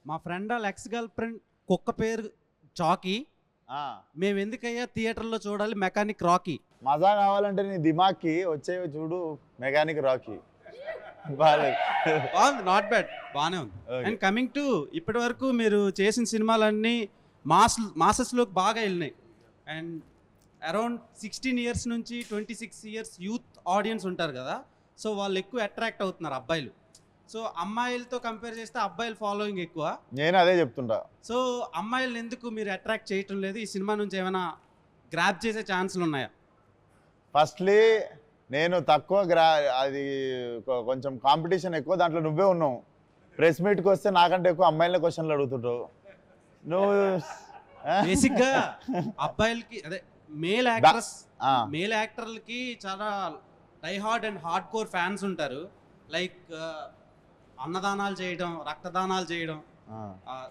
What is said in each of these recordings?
మా ఫ్రెండ్ వాళ్ళ ex girl friend కుక్క పేరు చాకీ, మేము ఎందుకయ్యా థియేటర్లో చూడాలి మెకానిక్ రాకీ. మజా కావాలంటే నీ దిమాగ్కి వచ్చేవి చూడు మెకానిక్ రాకీ. బాగుంది, నాట్ బ్యాడ్, బాగానే ఉంది. అండ్ కమింగ్ టు ఇప్పటి వరకు మీరు చేసిన సినిమాలన్నీ మాసెస్లోకి బాగా వెళ్ళినాయి. అండ్ అరౌండ్ 16 years నుంచి 26 years యూత్ ఆడియన్స్ ఉంటారు కదా, సో వాళ్ళు ఎక్కువ అట్రాక్ట్ అవుతున్నారు అబ్బాయిలు. సో అమ్మాయిలతో కంపేర్ చేస్తే అబ్బాయిల ఫాలోయింగ్ ఎక్కువ. నేను అదే చెప్తుంటా. సో అమ్మాయిలను ఎందుకు మీరు అట్రాక్ట్ చేయటం లేదు? ఈ సినిమా నుంచి ఏమైనా గ్రాప్ చేసే ఛాన్సులు ఉన్నాయా? ఫస్ట్లీ నేను తక్కువ అది కొంచెం కాంపిటీషన్ ఎక్కువ, దాంట్లో నువ్వే ఉన్నావు. ప్రెస్ మీట్కి వస్తే నాకంటే ఎక్కువ అమ్మాయిల క్వశ్చన్లు అడుగుతుంటావు నువ్వు. బేసిక్గా అబ్బాయిలకి అదే మేల్ యాక్టర్లకి చాలా die-hard and hard core fans ఉంటారు. లైక్ అన్నదానాలు చేయడం, రక్తదానాలు చేయడం,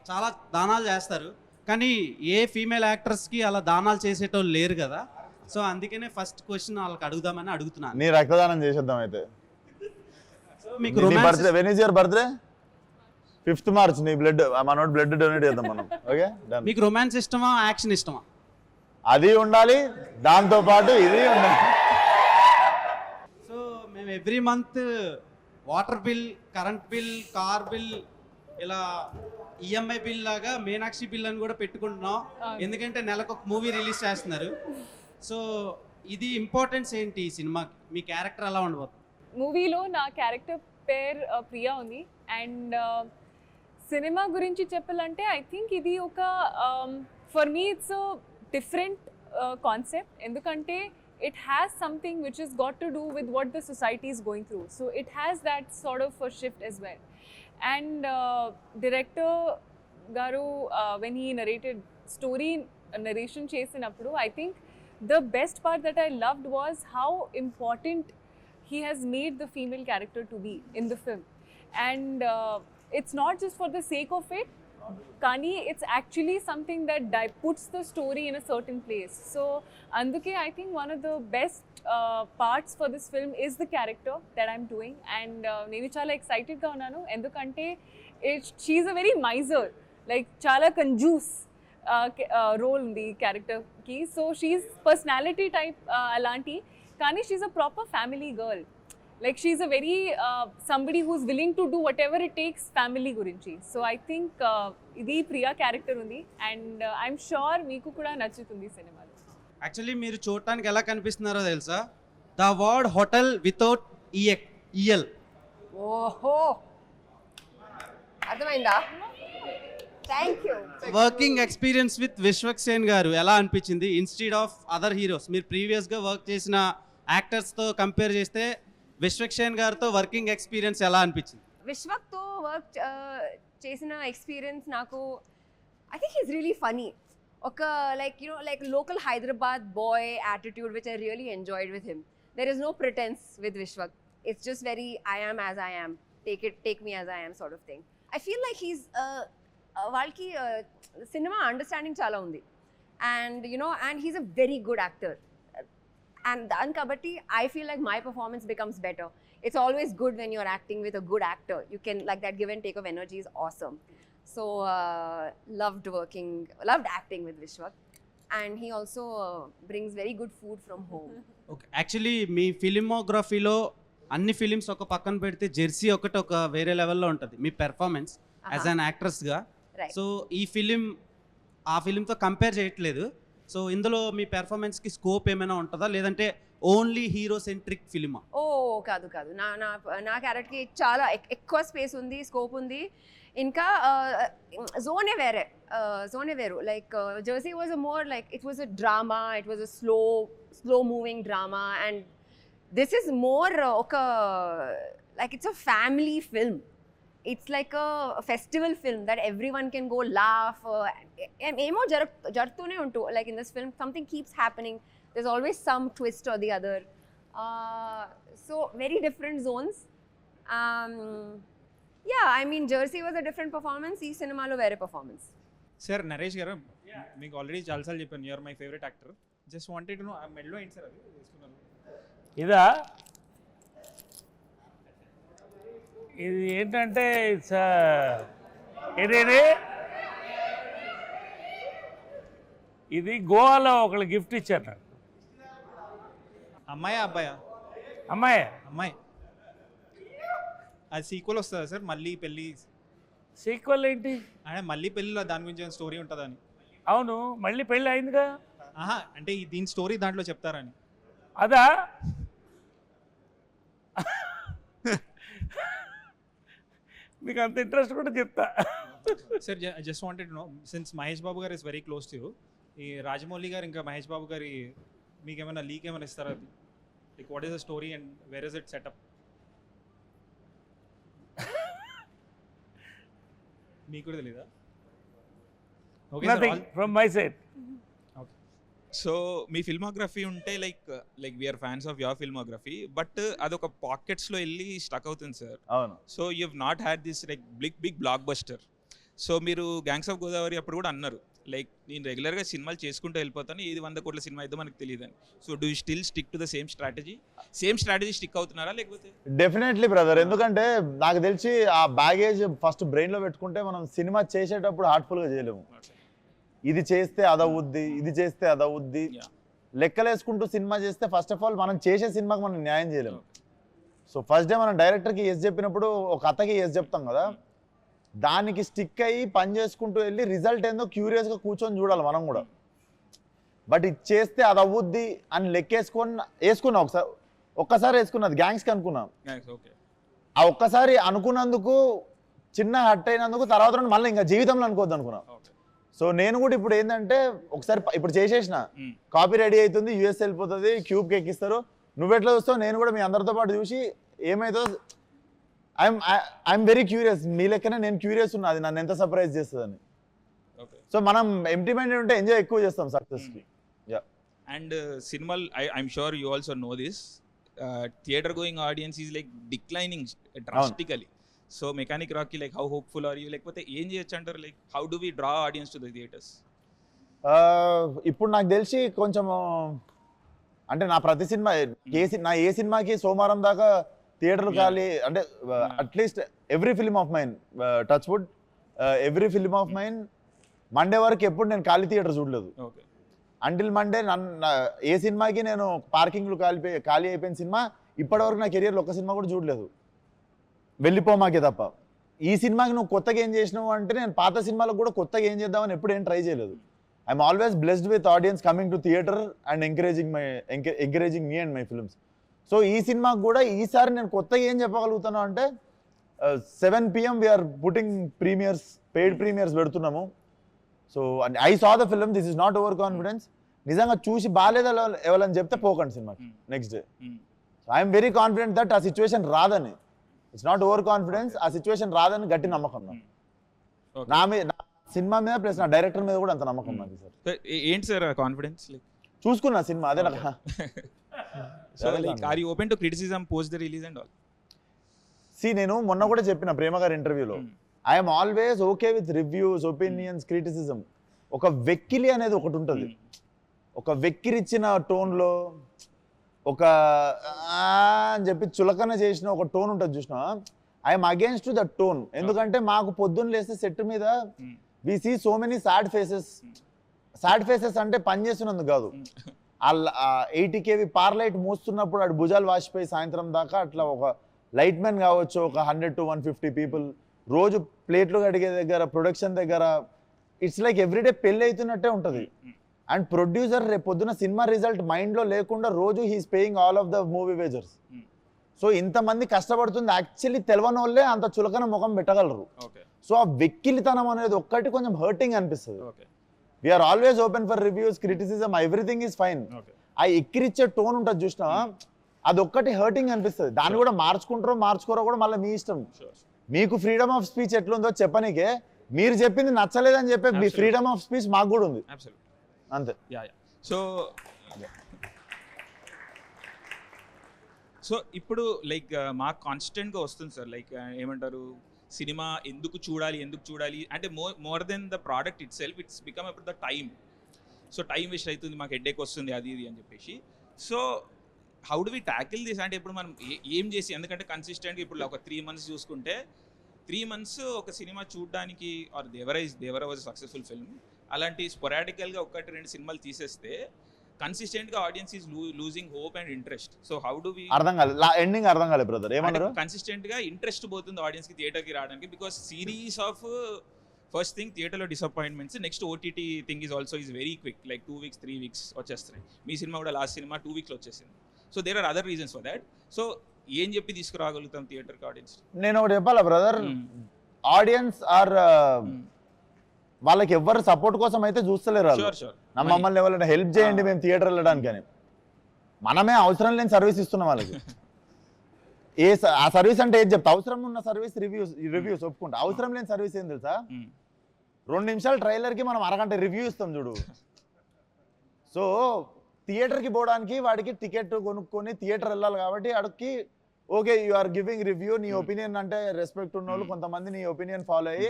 చాలా దానాలు చేస్తారు. కానీ ఏ ఫీమేల్ యాక్టర్స్కి అలా దానాలు చేసేటోళ్ళు లేరు కదా. సో అందుకనే ఫస్ట్ క్వశ్చన్ వాళ్ళకి అడుగుదామని అడుగుతున్నాను. నీ రక్తదానం చేసేద్దాం అయితే. సో మీకు birthday, when is your birthday? 5th March. నీ బ్లడ్, మనోడు బ్లడ్ డొనేట్ చేద్దాం మనం. ఓకే, మీకు రొమాన్స్ ఇష్టమా, యాక్షన్ ఇష్టమా? అది ఉండాలి, దాంతో పాటు ఇది ఉండాలి. సో మేము every month water bill, current bill, car bill, ఇలా ఈఎంఐ బిల్ లాగా మీనాక్షి బిల్ అని కూడా పెట్టుకుంటున్నాం. ఎందుకంటే నెలకు ఒక మూవీ రిలీజ్ చేస్తున్నారు. సో ఇది ఇంపార్టెన్స్ ఏంటి ఈ సినిమాకి? మీ క్యారెక్టర్ ఎలా ఉండబోతుంది? మూవీలో నా క్యారెక్టర్ పేరు ప్రియా ఉంది. అండ్ సినిమా గురించి చెప్పాలంటే ఐ థింక్ ఇది ఒక for me it's different concept. ఎందుకంటే it has something which has got to do with what the society is going through. So it has that sort of a shift as well. And director garu when he narrated story narration chesinappudu, I think the best part that I loved was how important he has made the female character to be in the film. And it's not just for the sake of it, కానీ it's actually something that puts the story in a certain place. So అందుకే I think one of the best parts for this film is the character that I'm doing. And నేను చాలా ఎక్సైటెడ్గా ఉన్నాను ఎందుకంటే she's a very miser, like చాలా కంజూస్ role ఉంది క్యారెక్టర్కి. So she is personality type అలాంటి, కానీ she's a proper family girl. Like she's a very somebody who's willing to do whatever it takes family gurinchi. So I think idi Priya character undi, and I'm sure meeku kuda nachutundi cinema lo. Actually మీరు చూడటానికి ఎలా కనిపిస్తున్నారో తెలుసా? The word hotel without EL. ఓహో, అర్థమైందా? Thank you. Working experience with Vishwaksen గారు ఎలా అనిపించింది instead of other heroes? మీరు ప్రీవియస్గా వర్క్ చేసిన యాక్టర్స్తో కంపేర్ చేస్తే విశ్వక్సేన్ గారితో వర్కింగ్ ఎక్స్పీరియన్స్ ఎలా అనిపించింది? విశ్వక్తో వర్క్ చేసిన ఎక్స్పీరియన్స్ నాకు, I think he's really funny. ఒక like like local Hyderabad boy attitude which I really enjoyed with him. There is no pretence with Vishwak. It's just very I am as I am, take me as I am sort of thing. I feel like he's వాళ్ళకి cinema understanding చాలా ఉంది. And and he's a very good actor. And then kabatti I feel like my performance becomes better. It's always good when you're acting with a good actor. You can, like, that give and take of energy is awesome. So loved acting with Vishwak. And he also brings very good food from home. Okay, actually మీ ఫిలిమోగ్రఫీలో అన్ని films ఒక పక్కన పెడితే Jersey ఒకటి ఒక వేరే లెవెల్లో ఉంటుంది మీ పెర్ఫార్మెన్స్ యాజ్ అన్ యాక్ట్రెస్గా. సో ఈ ఫిలిం ఆ ఫిలింతో కంపేర్ చేయట్లేదు. సో ఇందులో మీ పెర్ఫార్మెన్స్కి స్కోప్ ఏమైనా ఉంటుందా, లేదంటే ఓన్లీ హీరో సెంట్రిక్ ఫిలిమా? ఓ కాదు కాదు, నా క్యారెక్టర్కి చాలా ఎక్కువ స్పేస్ ఉంది, స్కోప్ ఉంది. ఇంకా జోనే వేరు. Like Jersey was a more like it was a drama, it was a slow moving drama. And this is more ఒక like it's a family film. It's like a festival film that everyone can go laugh. Emo jartune untu, like in this film something keeps happening. There's always some twist or the other. So very different zones. Yeah, I mean Jersey was a different performance. Ee cinema lo vere performance. Sir, Naresh garu, meeku already chalasal cheppanu, you are my favorite actor. Just wanted to know medlo enti sir adi chestunnaru ఇదా? ఇది ఏంటంటే ఏదేది ఇది గోవాలో ఒకళ్ళు gift ఇచ్చారు నాకు. అమ్మాయా అబ్బాయా? అమ్మాయి అమ్మాయి. అది సీక్వెల్ వస్తుందా సార్? మళ్ళీ పెళ్ళి సీక్వెల్ ఏంటి? అంటే మళ్ళీ పెళ్ళిలో దాని గురించి స్టోరీ ఉంటుందని. అవును, మళ్ళీ పెళ్ళి అయిందిగా. ఆహా, అంటే దీని స్టోరీ దాంట్లో చెప్తారని. అదా? మీకు అంత ఇంట్రెస్ట్ కూడా చెప్తా. Sir just wanted know, since Mahesh Babu garu is very close to you, ఈ రాజమౌళి గారు ఇంకా మహేష్ బాబు గారి మీకు ఏమైనా లీక్ ఏమైనా ఇస్తారా? Like what is the story and where is it setup? మీకు కూడా తెలీదా? Okay nothing from my side. So మీ ఫిల్మోగ్రఫీ ఉంటే like we are fans of your filmography, but అదొక పాకెట్స్లో వెళ్ళి స్టక్ అవుతుంది సార్. అవును. So you have not had this like big blockbuster. So మీరు గ్యాంగ్స్ ఆఫ్ గోదావరి అప్పుడు కూడా అన్నారు లైక్ నేను రెగ్యులర్గా సినిమాలు చేసుకుంటూ వెళ్ళిపోతాను, ఇది 100 కోట్ల సినిమా అయితే మనకు తెలియదని. So do you still stick to the same strategy stick అవుతున్నారా లేకపోతే? డెఫినెట్లీ బ్రదర్, ఎందుకంటే నాకు తెలిసి ఆ బ్యాగేజ్ ఫస్ట్ బ్రెయిన్లో పెట్టుకుంటే మనం సినిమా చేసేటప్పుడు హార్ట్ఫుల్గా చేయలేము. ఇది చేస్తే అదవుద్ది, ఇది చేస్తే అదవుద్ది, లెక్కలేసుకుంటూ సినిమా చేస్తే ఫస్ట్ ఆఫ్ ఆల్ మనం చేసే సినిమాకి మనం న్యాయం చేయలేము. సో ఫస్ట్ డే మనం డైరెక్టర్కి ఎస్ చెప్పినప్పుడు ఒక కథకి ఎస్ చెప్తాం కదా, దానికి స్టిక్ అయ్యి పని చేసుకుంటూ వెళ్ళి రిజల్ట్ ఏందో క్యూరియస్గా కూర్చొని చూడాలి మనం కూడా. బట్ ఇది చేస్తే అది అవ్వుద్ది అని వేసుకున్నా ఒక్కసారి వేసుకున్నది గ్యాంగ్స్కి అనుకున్నాం. ఆ ఒక్కసారి అనుకున్నందుకు చిన్న హట్ అయినందుకు తర్వాత మళ్ళీ ఇంకా జీవితంలో అనుకోవద్దు అనుకున్నాం. సో నేను కూడా ఇప్పుడు ఏంటంటే ఒకసారి ఇప్పుడు చేసేసిన కాపీ రెడీ అవుతుంది, యూఎస్ వెళ్ళిపోతుంది, క్యూబ్కి ఎక్కిస్తారు, నువ్వెట్లా చూస్తావు, నేను కూడా మీ అందరితో పాటు చూసి ఏమవుతుందో ఐఎమ్ వెరీ క్యూరియస్. మీ లెక్కనే నేను క్యూరియస్ ఉన్నా అది నన్ను ఎంత సర్ప్రైజ్ చేస్తుందని. సో మనం ఎంప్టీ మైండెడ్ ఉంటే ఎంజాయ్ ఎక్కువ చేస్తాం సక్సెస్కి. అండ్ సినిమాలు I'm sure you also know this, theatre going audience is like declining drastically. So mechanic రాక్కి like how hopeful are you, లేకపోతే ఏం చేయొచ్చు అంటారు? Like how do we draw audience to the theatres? ఇప్పుడు నాకు తెలిసి కొంచెం అంటే నా ప్రతి సినిమా ఏ సినిమాకి సోమవారం దాకా థియేటర్లు ఖాళీ, అంటే at least every film of mine, touch wood, every film of mine Monday వరకు ఎప్పుడు నేను ఖాళీ థియేటర్ చూడలేదు. అంటిల్ మండే ఏ సినిమాకి నేను పార్కింగ్లు ఖాళీ అయిపోయిన సినిమా ఇప్పటివరకు నా కెరియర్లో ఒక్క సినిమా కూడా చూడలేదు, వెళ్ళిపోమాకే తప్ప. ఈ సినిమాకి నువ్వు కొత్తగా ఏం చేసినావు అంటే నేను పాత సినిమాలకు కూడా కొత్తగా ఏం చేద్దామని ఎప్పుడు ఏం ట్రై చేయలేదు. I'm always blessed with audience coming to theatre and encouraging me and my films. So ఈ సినిమాకి కూడా ఈసారి నేను కొత్తగా ఏం చెప్పగలుగుతాను అంటే 7 PM we are putting premieres, paid premieres పెడుతున్నాము. So I saw the film, this is not over confidence. నిజంగా చూసి బాగాలేదా ఎవరని చెప్తే పోకండి సినిమాకి next day. I'm very confident that ఆ సిచ్యువేషన్ రాదని. ఇట్స్ నాట్ ఓవర్ కాన్ఫిడెన్స్, ఆ సిచ్యువేషన్ రాదని గట్టి నమ్మకం నా మీద, సినిమా మీద ప్లస్ నా డైరెక్టర్ మీద కూడా అంత నమ్మకం నాకు. సార్ ఏంటి సార్ కాన్ఫిడెన్స్? లైక్ చూసుకున్నా సినిమా అదే నాకు. So like are you open to criticism post the release and all? నేను మొన్న కూడా చెప్పిన ప్రేమ గారి ఇంటర్వ్యూలో, I'm always okay with reviews, opinions, criticism. ఒక వెక్కిలి అనేది ఒకటి ఉంటుంది, ఒక వెక్కిరిచ్చిన టోన్లో ఒక అని చెప్పి చులకన చేసిన ఒక టోన్ ఉంటుంది చూసినా, ఐఎమ్ అగేన్స్ట్ ద టోన్. ఎందుకంటే మాకు పొద్దున్న లేస్తే సెట్ మీద we see so many sad faces. Sad faces అంటే పని చేస్తున్నందుకు కాదు, 80 kV పార్లైట్ మోస్తున్నప్పుడు అటు భుజాలు వాసిపోయి సాయంత్రం దాకా అట్లా ఒక లైట్ మ్యాన్ కావచ్చు, ఒక 100 to 150 పీపుల్ రోజు ప్లేట్లు కడిగే దగ్గర, ప్రొడక్షన్ దగ్గర, ఇట్స్ లైక్ ఎవ్రీడే పెళ్ళి అవుతున్నట్టే ఉంటుంది. అండ్ ప్రొడ్యూసర్ రేపు పొద్దున సినిమా రిజల్ట్ మైండ్లో లేకుండా రోజు he's paying all of the movie wagers. So ఇంతమంది కష్టపడుతుంది యాక్చువల్లీ తెలవని వాళ్ళే అంత చులకన ముఖం పెట్టగలరు. సో ఆ వెక్కిలితనం అనేది ఒక్కటి కొంచెం హర్టింగ్ అనిపిస్తుంది. We're always open for reviews, criticism, everything is fine. ఆ ఎక్కిరిచ్చే టోన్ ఉంటుంది చూసినా, అదొక్కటి హర్టింగ్ అనిపిస్తుంది. దాన్ని కూడా మార్చుకోరో కూడా మళ్ళీ మీ ఇష్టం. మీకు ఫ్రీడమ్ ఆఫ్ స్పీచ్ ఎట్లుందో చెప్పనీకే, మీరు చెప్పింది నచ్చలేదని చెప్పే మీ ఫ్రీడమ్ ఆఫ్ స్పీచ్ మాకు కూడా ఉంది అంతే. సో ఇప్పుడు లైక్ మాకు కాన్స్టెంట్గా వస్తుంది సార్, లైక్ ఏమంటారు, సినిమా ఎందుకు చూడాలి అంటే more than the product itself, it's become about the time. So time waste అవుతుంది, మాకు హెడేక్ వస్తుంది, అది ఇది అని చెప్పేసి. So how do we tackle this అంటే ఇప్పుడు మనం ఏం చేసి, ఎందుకంటే కన్సిస్టెంట్గా ఇప్పుడు ఒక 3 months చూసుకుంటే 3 months ఒక సినిమా చూడడానికి or Devara was successful film, అలాంటి స్పొరాడికల్గా 1-2 సినిమాలు తీసేస్తే కన్సిస్టెంట్గా audience is losing hope and interest. So how do we అర్థం కాలేదు, ఎండింగ్ అర్థం కాలేదు బ్రదర్, ఏమన్నారు? కన్సిస్టెంట్గా ఇంట్రెస్ట్ పోతుంది ఆడియన్స్కి థియేటర్కి రావడానికి, because series of first thing థియేటర్లో disappointments, next OTT thing is also is very quick, like 2 weeks 3 weeks వచ్చేస్తున్నాయి. మీ సినిమా కూడా లాస్ట్ సినిమా 2 weeks వచ్చేసింది. So there are other reasons for that. So ఏం చెప్పి తీసుకురాగలుగుతాం థియేటర్కి ఆడియన్స్? నేను ఒకటి చెప్పాలా బ్రదర్, ఆడియన్స్ ఆర్ వాళ్ళకి ఎవ్వరు సపోర్ట్ కోసం అయితే చూస్తలేరు వాళ్ళు. షూర్ మమ్మల్ని ఎవరైనా హెల్ప్ చేయండి మేము థియేటర్ వెళ్ళడానికి అని, మనమే అవసరం లేని సర్వీస్ ఇస్తున్నాం వాళ్ళకి. ఆ సర్వీస్ అంటే ఏది చెప్తా, అవసరం ఉన్న సర్వీస్ రివ్యూస్ ఒప్పుకుంటా, అవసరం లేని సర్వీస్ ఏం తెలుసా, 2 నిమిషాల ట్రైలర్కి మనం అరగంట రివ్యూ ఇస్తాం చూడు. సో థియేటర్కి పోవడానికి వాడికి టికెట్ కొనుక్కొని థియేటర్ వెళ్ళాలి కాబట్టి అడికి okay you are giving review, నీ ఒపీనియన్ అంటే రెస్పెక్ట్ ఉన్న వాళ్ళు కొంతమంది నీ ఒపీనియన్ ఫాలో అయ్యి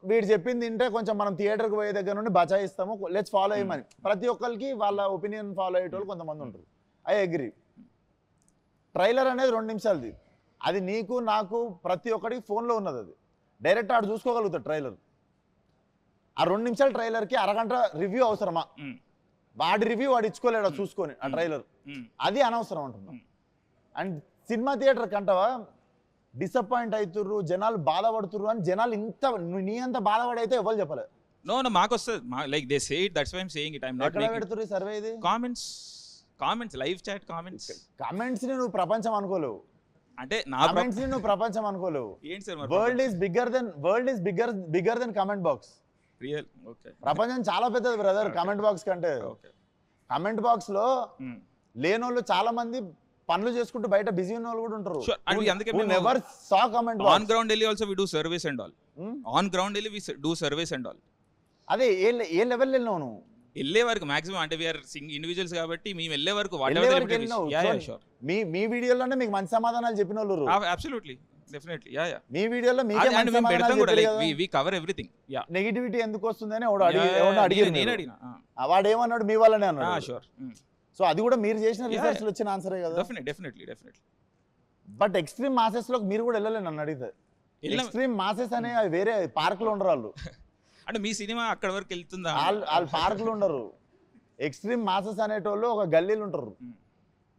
వీడు చెప్పింది తింటే కొంచెం మనం థియేటర్కి పోయే దగ్గర నుండి బచాయిస్తాము, లెట్స్ ఫాలో అయ్యమని. ప్రతి ఒక్కరికి వాళ్ళ ఒపీనియన్ ఫాలో అయ్యేటోళ్ళు కొంతమంది ఉంటారు, ఐ అగ్రీ. ట్రైలర్ అనేది 2 నిమిషాలది, అది నీకు నాకు ప్రతి ఒక్కరికి ఫోన్లో ఉన్నది, అది డైరెక్ట్ ఆడు చూసుకోగలుగుతాడు ట్రైలర్. ఆ 2 నిమిషాల ట్రైలర్కి అరగంట రివ్యూ అవసరమా? వాడి రివ్యూ వాడు ఇచ్చుకోలేడు చూసుకొని ఆ ట్రైలర్, అది అనవసరం అంటున్నాం. అండ్ సినిమా థియేటర్ కంటవా డిసప్పాయింట్ అవుతుర్రు, జనాలు బాధపడుతుర్రు అని, జనాలు ఇంత నీ అంత బాధపడైతే ఎవరు చెప్పలేదు. నో మాకు వస్తుంది, like they say it, that's why I'm saying it. I'm not ఎక్కడ పెడుతుర్రు సర్వే ఇది? కామెంట్స్ లైవ్ చాట్ కామెంట్స్ ని నువ్వు ప్రపంచం అనుకోలేవు, అంటే నా కామెంట్స్ ని నువ్వు ప్రపంచం అనుకోలేవు. ఏంటి sir world is bigger than comment box. Real okay, ప్రపంచం చాలా పెద్దది బ్రదర్ కమెంట్ బాక్స్ కంటే. కమెంట్ బాక్స్ లో లేనోళ్ళు చాలా మంది పనులు చేసుకుంటూ బయట బిజీ ఉన్న వాళ్ళు కూడా ఉంటారు. అందుకే never saw comment box. On ground వెళ్ళి also we do service and all, on ground వెళ్ళి we do service and all. అదే ఏ లెవెల్ వెళ్ళినావు నువ్వు? వెళ్ళే వరకు మాక్సిమం, అంటే వీఆర్ ఇండివిజువల్స్ కాబట్టి మేము వెళ్ళే వరకు మీ వీడియోలోనే మీకు మంచి సమాధానాలు చెప్పిన వాళ్ళు. అబ్సల్యూట్లీ డెఫినెట్లీ మీ వీడియోలో మీకే మంచి సమాధానాలు చెప్పారు కదా. We cover everything. Yeah, negativity ఎందుకు వస్తుందని అడిగారు, నేను అడిగినా వాడు ఏమన్నాడు, మీ వాళ్ళనే అన్నాడు. షూర్. సో అది కూడా మీరు చేసిన రీసెర్చ్ లో వచ్చిన ఆన్సరే కదా. డెఫినెట్లీ. బట్ ఎక్స్ట్రీమ్ మాసెస్ లోకి మీరు కూడా వెళ్ళలేదు నన్ను అడిగితే. ఎక్స్ట్రీమ్ మాసెస్ అనే వేరే పార్క్ లో ఉండరు వాళ్ళు. అంటే మీ సినిమా అక్కడ వరకు వెళ్తుందా? వాళ్ళు పార్క్ లో ఉండరు. ఎక్స్ట్రీమ్ మాసెస్ అనేటోళ్ళు ఒక గల్లీలు ఉంటారు.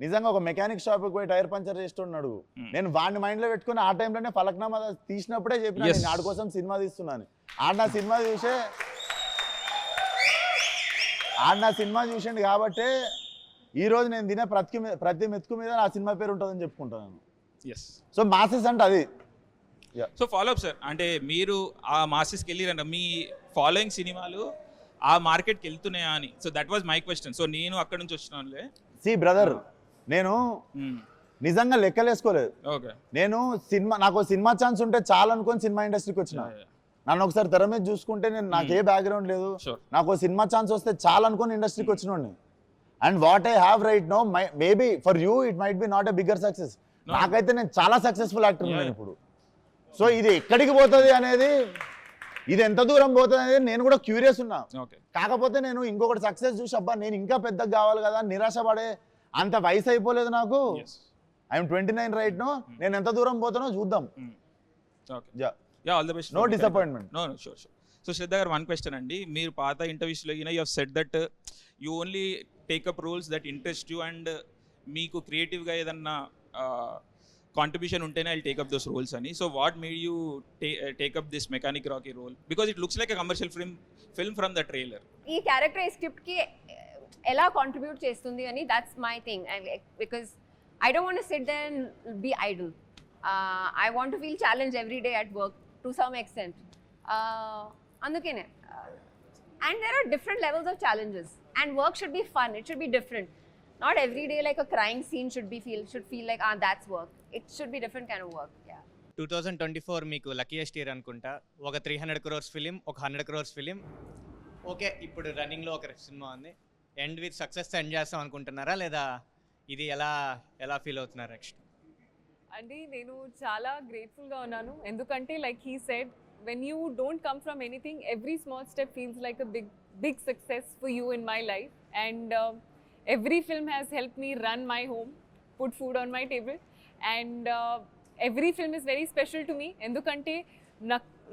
నిజంగా ఒక మెకానిక్ షాప్ పోయి టైర్ పంచర్ చేస్తున్నాడు, నేను వాడిని మైండ్ లో పెట్టుకుని ఆ టైంలోనే ఫలక్నామా తీసినప్పుడే చెప్పిన నేను ఆడి కోసం సినిమా తీస్తున్నాను. ఆడ నా సినిమా చూసిండు కాబట్టి ఈ రోజు నేను తినే ప్రతి మెతుకు మీద నా సినిమా పేరు ఉంటుందని చెప్పుకుంటాను. సో మాసెస్ అంటే అది. సో ఫాలో అప్ సార్, అంటే మీరు ఆ మాసెస్కి వెళ్ళిరంట, మీ ఫాలోయింగ్ సినిమాలు ఆ మార్కెట్కి వెళ్తున్నాయా అని. So that was my question. So నేను అక్కడ నుంచి వచ్చినానులే. సి బ్రదర్, నేను నిజంగా లెక్కలేసుకోలేదు. ఓకే, నేను నాకు సినిమా ఛాన్స్ ఉంటే చాలా అనుకొని సినిమా ఇండస్ట్రీకి వచ్చిన. నన్ను ఒకసారి తెర మీద చూసుకుంటే నాకు ఏ బ్యాక్గ్రౌండ్ లేదు, నాకు సినిమా ఛాన్స్ వస్తే చాలా అనుకొని ఇండస్ట్రీకి వచ్చినోడిని. And what I have right no, maybe for you it might be not a bigger success. నాకైతే నేను చాలా సక్సెస్ఫుల్ యాక్టర్ ఉన్నాను ఇప్పుడు. సో ఇది ఎక్కడికి పోతుంది అనేది, ఇది ఎంత దూరం పోతుంది అనేది నేను కూడా క్యూరియస్ ఉన్నా. కాకపోతే నేను ఇంకొకటి సక్సెస్ చూసి అబ్బా నేను ఇంకా పెద్దగా కావాలి కదా, నిరాశపడే అంత వయసు అయిపోలేదు నాకు. ఐఎమ్ 29 రైట్ నో, నేను ఎంత దూరం పోతానో చూద్దాం. All the best, no disappointment. No sure. So Shraddha garu, 1 question అండి. మీరు పాత ఇంటర్వ్యూస్లో you have said that you only take up roles that interest you, and మీకు క్రియేటివ్గా ఏదన్నా కాంట్రిబ్యూషన్ ఉంటేనే ఐ టేకప్ దోస్ రోల్స్ అని. So what made you take up this mechanic Rocky role? Because it looks like a commercial film from the trailer. ఈ character ఈ స్క్రిప్ట్కి ఎలా contribute చేస్తుంది అని, that's my thing. Because I don't want to sit there and be idle. I want to feel challenged every day at work to some extent. Andukene. And there are different levels of challenges. And work should be fun. It should be different. Not every day like a crying scene should feel like that's work. It should be different kind of work. Yeah. 2024 మీకు luckiest year అనుకుంటా. ఒక 300 crores film, ఒక 100 crores film. Okay, ఇప్పుడు రన్నింగ్లో ఒక cinema ఉంది. End with success end చేస్తాం అనుకుంటున్నారా, లేదా ఇది ఎలా ఫీల్ అవుతున్నారు నెక్స్ట్? అంటే నేను చాలా గ్రేట్ఫుల్గా ఉన్నాను, ఎందుకంటే like he said, when you don't come from anything, every small step feels like a big success for you in my life. And every film has help me run my home, put food on my table, and every film is very special to me. Endukante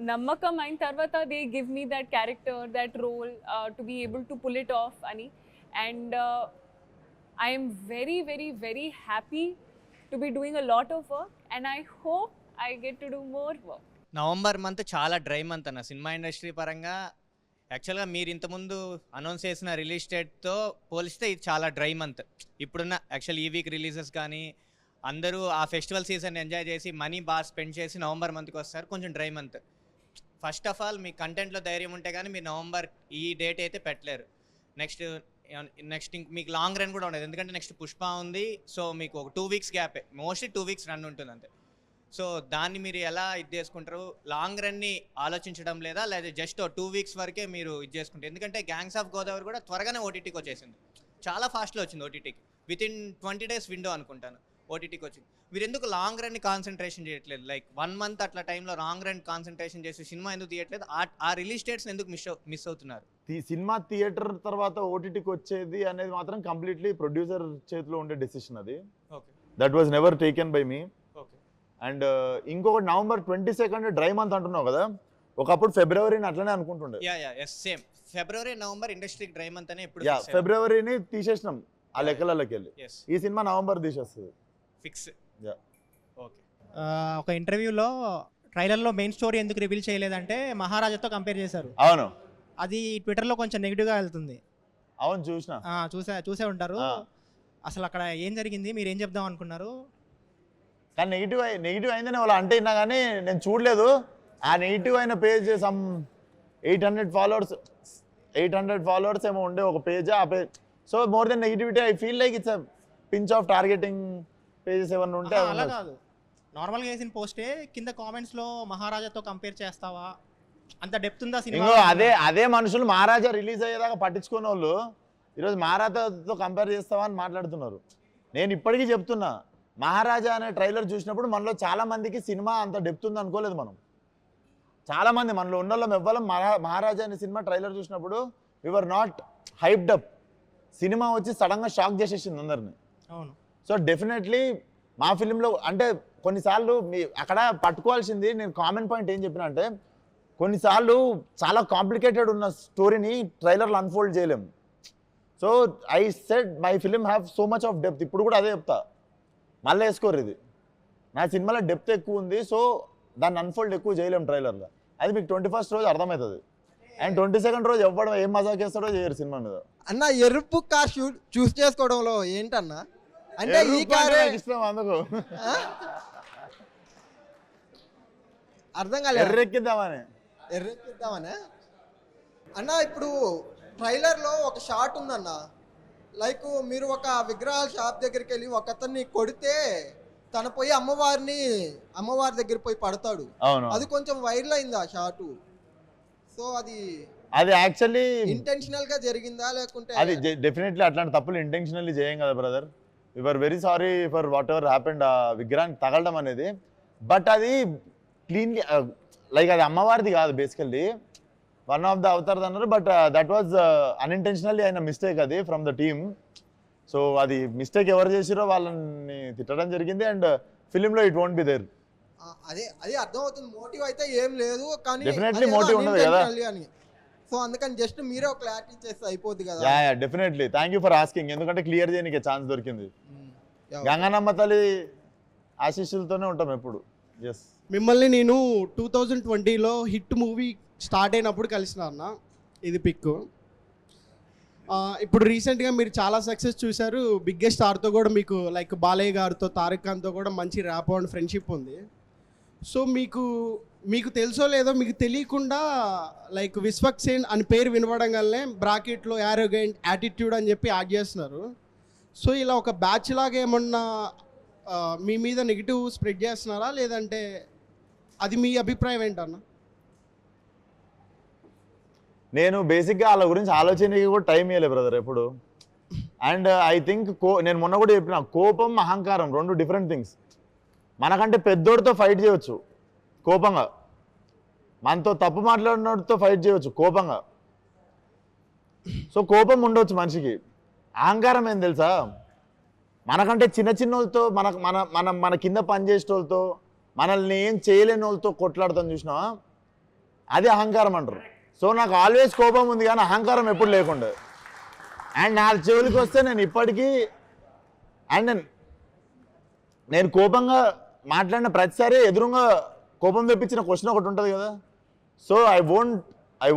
నమ్మకం అయిన తర్వాత they give me that character, that role to be able to pull it off ani. And I am very, very, very happy to be doing a lot of work, and I hope I get to do more work. November month చాలా dry month అన్న cinema industry పరంగా. యాక్చువల్గా మీరు ఇంతకుముందు announce చేసిన release డేట్తో పోలిస్తే ఇది చాలా డ్రై మంత్. ఇప్పుడున్న యాక్చువల్ ఈ వీక్ రిలీజెస్ కానీ అందరూ ఆ ఫెస్టివల్ సీజన్ ఎంజాయ్ చేసి మనీ బాగా స్పెండ్ చేసి నవంబర్ మంత్కి వస్తారు, కొంచెం dry month. First of all మీ కంటెంట్లో ధైర్యం ఉంటే కానీ మీరు నవంబర్ ఈ డేట్ అయితే పెట్టలేరు. నెక్స్ట్ మీకు లాంగ్ రన్ కూడా ఉండదు, ఎందుకంటే నెక్స్ట్ పుష్ప ఉంది. సో మీకు ఒక 2 weeks గ్యాపే, మోస్ట్లీ 2 weeks రన్ ఉంటుంది అంతే. సో దాన్ని మీరు ఎలా ఇది చేసుకుంటారు? లాంగ్ రన్ని ఆలోచించడం లేదా జస్ట్ 2 weeks వరకే మీరు ఇది చేసుకుంటారు? ఎందుకంటే గ్యాంగ్స్ ఆఫ్ గోదావరి కూడా త్వరగానే ఓటీటీకి వచ్చేసింది, చాలా ఫాస్ట్లో వచ్చింది ఓటీటీకి. వితిన్ 20 days విండో అనుకుంటాను ఓటీటీకి వచ్చింది. మీరు ఎందుకు లాంగ్ రన్ని కాన్సన్ట్రేషన్ చేయట్లేదు? లైక్ 1 month అట్లా టైంలో లాంగ్ రన్ కాన్సన్ట్రేషన్ చేసి సినిమా ఎందుకు తీయట్లేదు? ఆ రిలీజ్ డేట్స్ ఎందుకు మిస్ అవుతున్నారు? సినిమా థియేటర్ తర్వాత ఓటీటీకి వచ్చేది అనేది మాత్రం కంప్లీట్లీ ప్రొడ్యూసర్ చేతిలో ఉండే డెసిషన్ అది. Okay, that was never taken by me. Okay. And ఇంకొకటి నవంబర్ 22 డ్రై మంత్ అంటున్నావు కదా, ఒకప్పుడు ఫిబ్రవరిని అట్లనే అనుకుంటుండే. సేమ్ ఫిబ్రవరి నవంబర్ ఇండస్ట్రీ డ్రై మంత్ అనే ఇప్పుడు ఫిబ్రవరిని తీసేసినాం ఆ లెక్కలకి వెళ్ళి. ఈ సినిమా నవంబర్ తీసేస్తుంది ఫిక్స్. ఓకే. ఒక ఇంటర్వ్యూలో ట్రైలర్లో మెయిన్ స్టోరీ ఎందుకు రివీల్ చేయలేదంటే మహారాజాతో కంపేర్ చేశారు. అవును, అది ట్విట్టర్లో కొంచెం నెగిటివ్గా వెళ్తుంది. అవును చూసిన. చూసే ఉంటారు. అసలు అక్కడ ఏం జరిగింది, మీరు ఏం చెప్దాం అనుకున్నారు? కానీ నెగిటివ్ అయిందని వాళ్ళు అంటే ఇన్నా కానీ నేను చూడలేదు. ఆ నెగిటివ్ అయిన పేజ్ సమ్ 800 ఫాలోవర్స్ ఏమో ఉండే ఒక పేజ్. ఆ page so more than negativity I feel like it's pinch of targeting pages ఏమన్నా ఉంటే. అలా కాదు, నార్మల్గా వేసిన పోస్టే కింద కామెంట్స్లో మహారాజాతో కంపేర్ చేస్తావా, అంత డెప్త్ ఉందా సినిమా? అదే మనుషులు మహారాజా రిలీజ్ అయ్యేదాకా పట్టించుకునే వాళ్ళు ఈరోజు మహారాజాతో కంపేర్ చేస్తావా అని మాట్లాడుతున్నారు. నేను ఇప్పటికీ చెప్తున్నా, మహారాజా అనే ట్రైలర్ చూసినప్పుడు మనలో చాలా మందికి సినిమా అంత డెప్త్ ఉంది అనుకోలేదు. చాలా మంది మనలో ఉన్న వాళ్ళం ఎవ్వరం మహారాజా అనే సినిమా ట్రైలర్ చూసినప్పుడు we were not hyped up. సినిమా వచ్చి సడన్గా షాక్ చేసేసింది అందరిని. అవును. సో డెఫినెట్లీ మా ఫిలింలో అంటే కొన్నిసార్లు అక్కడ పట్టుకోవాల్సింది, నేను కామన్ పాయింట్ ఏం చెప్పిన అంటే, కొన్నిసార్లు చాలా కాంప్లికేటెడ్ ఉన్న స్టోరీని ట్రైలర్లో అన్ఫోల్డ్ చేయలేము. So I said my film have so much of depth. ఇప్పుడు కూడా అదే చెప్తా, మళ్ళీ వేసుకోరు ఇది నా సినిమాలో డెప్త్ ఎక్కువ ఉంది. సో దాన్ని అన్ఫోల్డ్ ఎక్కువ చేయలేము ట్రైలర్లో. అది మీకు 21st రోజు అర్థమవుతుంది. అండ్ 22nd రోజు ఎవ్వడం ఏం మజాక్ చేస్తాడో చేయరు సినిమా మీద. అన్న ఎరుపు కార్ చూస్ చేసుకోవడంలో ఏంటన్నా అంటే ఈ కార్ ఇష్టం అందుకు అర్థం కాలేదు. ఎర్రెక్కిద్దామని అన్న ఇప్పుడు ట్రైలర్లో ఒక షాట్ ఉందన్న, లైక్ మీరు ఒక విగ్రహాల షాప్ దగ్గరికి వెళ్ళి ఒక అతన్ని కొడితే తన పోయి అమ్మవారి దగ్గర పోయి పడతాడు. అది కొంచెం వైరల్ అయింది ఆ షాటు. సో అది యాక్చువల్లీ ఇంటెన్షనల్ గా జరిగిందా లేకుంటే? అది డెఫినెట్లీ అట్లాంటి తప్పులు ఇంటెన్షనల్లీ చేయం కదా brother. We are very sorry for whatever happened. ఆ విగ్రహానికి తగలడం అనేది, బట్ అది క్లీన్లీ లైక్ అది అమ్మవారిది కాదు, basically one of the Avatar అన్నారు. బట్ దట్ వాజ్ అన్ఇంటెన్షనల్లీ అయిన మిస్టేక్ అది ఫ్రమ్ ద టీమ్. సో అది మిస్టేక్ ఎవరు చేసిరో వాళ్ళని తిట్టడం జరిగింది. అండ్ ఫిలింలో ఇట్ వోంట్ బి దేర్. అదే అర్థమవుతుంది, మోటివ్ అయితే ఏం లేదు కానీ డెఫినెట్లీ మోటివ్ ఉండదు కదా. సో అందుకని జస్ట్ మీరే ఒక క్లారిటీ చేస్తే అయిపోద్ది కదా. Definitely thank you for asking. ఎందుకంటే క్లియర్ చేయడానికి ఛాన్స్ దొరికింది. గంగానమ్మ తల్లి ఆశీస్సులతోనే ఉంటాం ఎప్పుడు. ఎస్, మిమ్మల్ని నేను 2020లో హిట్ మూవీ స్టార్ట్ అయినప్పుడు కలిసిన అన్న, ఇది పిక్. ఇప్పుడు రీసెంట్గా మీరు చాలా సక్సెస్ చూశారు. బిగ్గెస్ట్ స్టార్తో కూడా మీకు లైక్ బాలయ్య గారితో, తారక్ ఖాన్తో కూడా మంచి ర్యాప్ అండ్ ఫ్రెండ్షిప్ ఉంది. సో మీకు తెలుసో లేదో మీకు తెలియకుండా లైక్ విశ్వక్ సేన్ అని పేరు వినపడంగానే బ్రాకెట్లో యారోగెంట్ యాటిట్యూడ్ అని చెప్పి యాడ్ చేస్తున్నారు. సో ఇలా ఒక బ్యాచ్ లాగా ఏమన్నా మీ మీద నెగిటివ్ స్ప్రెడ్ చేస్తున్నారా, లేదంటే అది మీ అభిప్రాయం ఏంటన్నా? నేను బేసిక్గా వాళ్ళ గురించి ఆలోచనకి కూడా టైం ఇవ్వలేదు బ్రదర్ ఎప్పుడు. అండ్ ఐ థింక్ నేను మొన్న కూడా చెప్పిన, కోపం అహంకారం 2 డిఫరెంట్ థింగ్స్. మనకంటే పెద్దోడితో ఫైట్ చేయవచ్చు కోపంగా, మనతో తప్పు మాట్లాడినోడితో ఫైట్ చేయవచ్చు కోపంగా. సో కోపం ఉండవచ్చు మనిషికి. అహంకారం ఏం తెలుసా, మనకంటే చిన్న వాళ్ళతో మన కింద పనిచేసే వాళ్ళతో మనల్ని ఏం చేయలేని వాళ్ళతో కొట్లాడతాం చూసినావా, అది అహంకారం అంటారు. సో నాకు ఆల్వేస్ కోపం ఉంది కానీ అహంకారం ఎప్పుడు లేకుండా. అండ్ నా చెవులకి వస్తే నేను ఇప్పటికీ అండ్ నేను కోపంగా మాట్లాడిన ప్రతిసారి ఎదురుగా కోపం తెప్పించిన క్వశ్చన్ ఒకటి ఉంటుంది కదా. So I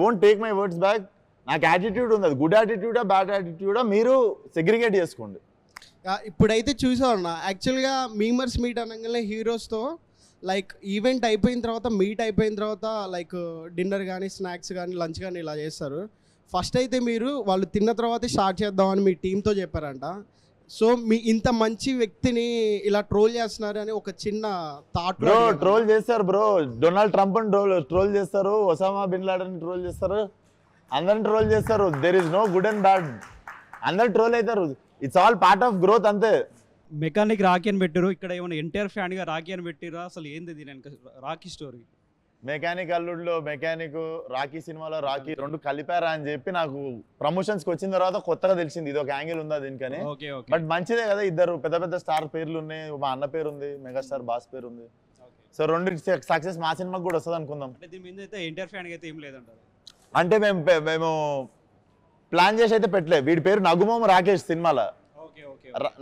won't take my words back. నాకు యాటిట్యూడ్ ఉంది, అది గుడ్ యాటిట్యూడా బ్యాడ్ యాటిట్యూడా మీరు సెగ్రిగేట్ చేసుకోండి. ఇప్పుడైతే చూసామన్న యాక్చువల్గా మీమర్స్ మీట్ అనగానే హీరోస్తో లైక్ ఈవెంట్ అయిపోయిన తర్వాత మీట్ అయిపోయిన తర్వాత లైక్ డిన్నర్ కానీ స్నాక్స్ కానీ లంచ్ కానీ ఇలా చేస్తారు. ఫస్ట్ అయితే మీరు వాళ్ళు తిన్న తర్వాతే స్టార్ట్ చేద్దామని మీ టీంతో చెప్పారంట. సో మీ ఇంత మంచి వ్యక్తిని ఇలా ట్రోల్ చేస్తున్నారు అని ఒక చిన్న థాట్. బ్రో ట్రోల్ చేస్తారు బ్రో, డొనాల్డ్ ట్రంప్ అని ట్రోల్ చేస్తారు, ఒసామా బిన్ లాడెన్ ట్రోల్ చేస్తారు, అందరిని ట్రోల్ చేస్తారు. There is no good and bad, అందరు ట్రోల్ అవుతారు. It's all part of growth అంతే. మెకానిక్ రాకీ అని పెట్టారు, ఇక్కడ ఏమైనా ఎన్టీఆర్ ఫ్యాన్గా రాకీ అని పెట్టిరా, అసలు ఏంది దీని రాకీ స్టోరీ? మెకానిక్ అల్లుడిలో మెకానిక్, రాకీ సినిమాలో రాకీ రెండు కలిపారా అని చెప్పి నాకు ప్రమోషన్స్కి వచ్చిన తర్వాత కొత్తగా తెలిసింది ఇది ఒక యాంగిల్ ఉందా దీనికని. బట్ మంచిదే కదా, ఇద్దరు పెద్ద పెద్ద స్టార్ పేర్లు ఉన్నాయి, మా అన్న పేరు ఉంది, మెగాస్టార్ బాస్ పేరు ఉంది. సో రెండు సక్సెస్ మా సినిమాకి కూడా వస్తుంది అనుకుందాం. దీని మీద అయితే ఎన్టీఆర్ ఫ్యాన్గా అయితే ఏం లేదంటారు. అంటే మేము ప్లాన్ చేసి అయితే పెట్టలే. వీడి పేరు నగుమోము రాకేష్, సినిమాలో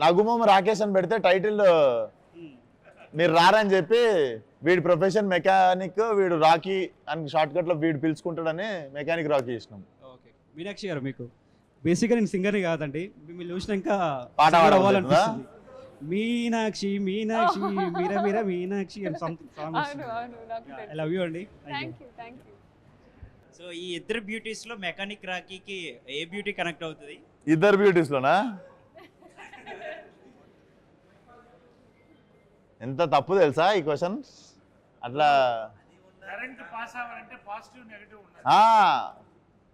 నగుమోము రాకేష్ అని పెడితే టైటిల్ మీరు రారని చెప్పి వీడి ప్రొఫెషన్ మెకానిక్, వీడు రాకీ అని షార్ట్ కట్లో వీడు పిలుచుకుంటాడని మెకానిక్ రాకీ ఇచ్చినాం. ఓకే మీనాక్షి గారు, మీకు బేసిక్గా నేను సింగర్ని కాదండి, మిమ్మల్ని చూసినాక పాట అవ్వాలనిపిస్తుంది. మీనాక్షి మీనాక్షి మీరా మీరా మీనాక్షి అని సంథింగ్. ఐ లవ్ యూ అండి. సో ఈ ఇద్దరు బ్యూటీస్ లో మెకానిక్ రాకీకి ఏ బ్యూటీ కనెక్ట్ అవుతుంది? ఇద్దరు బ్యూటీస్ లోనా? ఎంత తప్పు తెలుసా ఈ క్వశ్చన్. అట్లా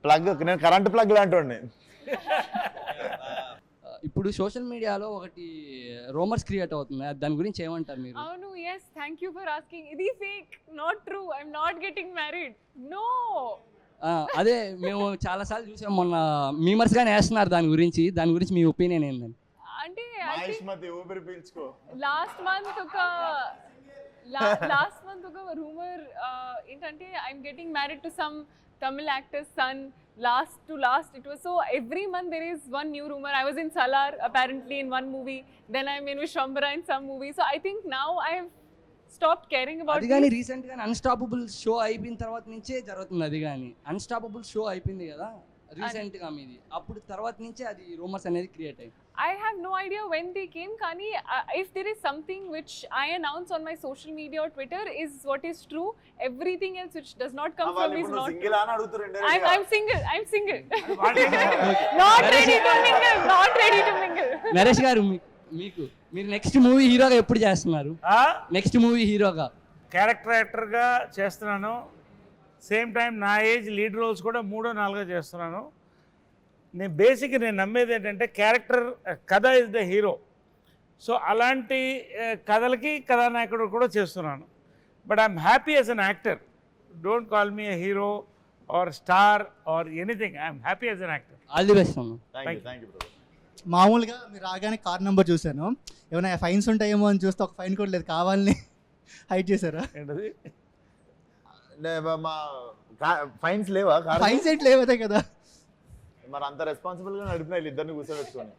ప్లగ్, నేను కరెంట్ ప్లగ్ లాంటి. ఇప్పుడు సోషల్ మీడియాలో ఒకటి రూమర్స్ క్రియేట్ అవుతుంది, దాని గురించి ఏమంటారు మీరు? అవును, yes, thank you for asking. ఇది fake, not true. I'm not getting married. No. అదే మేము చాలాసార్లు చూసాం, మొన్న మీమర్స్ గానే వేస్తున్నారు దాని గురించి మీ ఒపీనియన్ ఏంటండి? అంటే లాస్ట్ మంత్ ఒక రూమర్ ఏంటంటే I'm getting married to some Tamil actor's son. Last it was so every month there is one new rumor. I was in Salar apparently in one movie, then I'm in Vishwambara in some movie. So I think now I've stopped caring about అది గాని recent గా unstoppable show అయిపోయిన తర్వాత నుంచే జరుగుతుంది. అది గాని unstoppable show అయిపోయింది కదా రీసెంట్ గా మీది, అప్పుడు తర్వాత నుంచే అది రూమర్స్ అనేది క్రియేట్ అయ్యింది. I have no idea when they came, Kani. If there is something which I announce on my social media or Twitter is what is true. Everything else which does not come from me is not true. I'm single. Not ready to mingle. Naresh గారు, మీరు next movie హీరోగా ఎప్పుడు చేస్తున్నారు? Next movie హీరోగా character యాక్టర్గా చేస్తున్నాను. Same time నా age lead roles కూడా 3 or 4 చేస్తున్నాను. నేను నమ్మేది ఏంటంటే క్యారెక్టర్ కథ ఇస్ ద హీరో. సో అలాంటి కథలకి కథానాయకుడు కూడా చేస్తున్నాను. But I'm happy as an actor. Don't call me a hero or star or anything. I'm happy as an actor. All the best. మామూలుగా మీరు రాగానే కార్ నెంబర్ చూశాను, ఏమైనా ఫైన్స్ ఉంటాయేమో అని చూస్తే ఒక ఫైన్ కూడా లేదు, కావాలని హైడ్ చేశారా? ఏంటది? ఫైన్స్ లేవా? ఫైన్స్ ఏంటి లేవదే కదా. మరి అంత రెస్పాన్సిబుల్గా నడిపిన ఇద్దరిని కూర్చోబెట్టుకోండి.